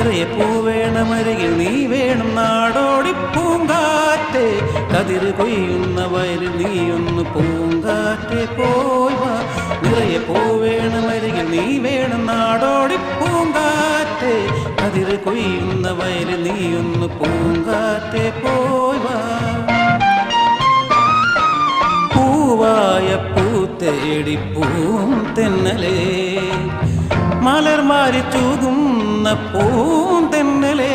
നിറയെ പൂവേണമരികിൽ നീ വേണം നാടോടി പൂങ്കാറ്റേ കതിര് കൊയ്യുന്ന വയലിൽ നീയൊന്ന് പൂങ്കാറ്റെ പോയി വാ നിറയെ പൂവേണമരികിൽ നീ വേണം നാടോടി പൂങ്കാറ്റേ കതിര് കൊയ്യുന്ന വയലിൽ നീയൊന്ന് പൂങ്കാറ്റെ പോയി വാ പൂവായ പൂത്തേടി പൂന്തെന്നലേ മലർമാരി തൂകുന്ന പൂന്തെന്നലേ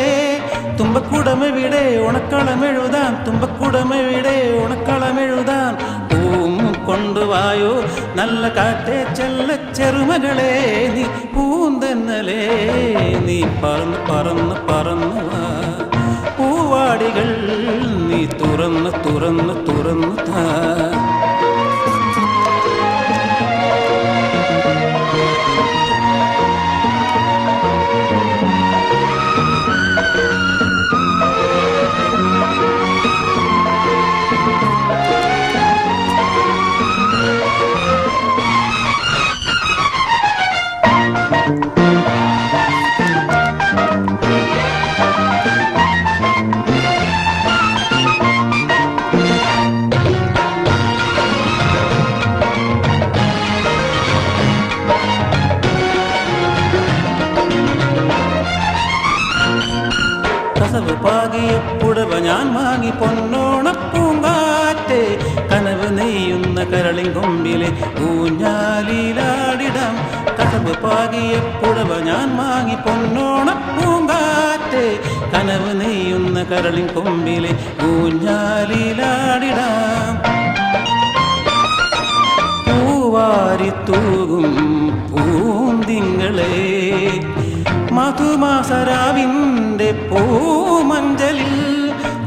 തുമ്പക്കുടമെവിടെ ഉണക്കളമെഴുതാൻ തുമ്പക്കുടമെവിടെ ഉണക്കളമെഴുതാൻ പൂം കൊണ്ടുവായോ നല്ല കാറ്റേ ചെല്ല ചെറുമകളെ നീ പൂന്തെന്നലേ നീ പറന്ന് പറന്ന് പറന്നു വാ പൂവാടികൾ നീ തുറന്ന് തുറന്ന് തുറന്നു താ കസവ് പാകിയ പുടവ ഞാൻ വാങ്ങി പൊന്നോണപ്പൂങ്കാറ്റെ കനവ് നെയ്യുന്ന കരളിൻ കൊമ്പിലെ ഊഞ്ഞാലിലാടിടാം കസവ് പാകിയ പുടവ ഞാൻ വാങ്ങി പൊന്നോണപ്പൂങ്കാറ്റെ കനവ് നെയ്യുന്ന കരളിൻ കൊമ്പിലെ ഊഞ്ഞാലിലാടിടാം പൂവാരി തൂകും പൂന്തിങ്കളെ മധുമാസരാവിൻ്റെ പൂമഞ്ചലിൽ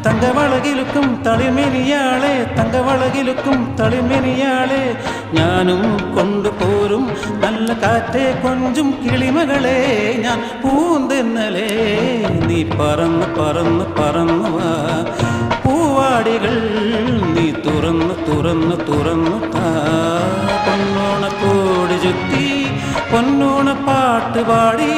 തങ്കവളകിലുക്കും തളിമെനിയാളെ തങ്കവളകിലുക്കും തളിമെനിയാളെ ഞാനും കൊണ്ടുപോരും നല്ല കാറ്റെ കൊഞ്ചും കിളിമകളെ ഞാൻ പൂന്തെന്നലേ നീ പറന്ന് പറന്ന് പറന്നു വാ പൂവാടികൾ നീ തുറന്ന് തുറന്ന് തുറന്നു താ പൊന്നോണക്കോടി ചുറ്റി പൊന്നോണ പാട്ട് പാടി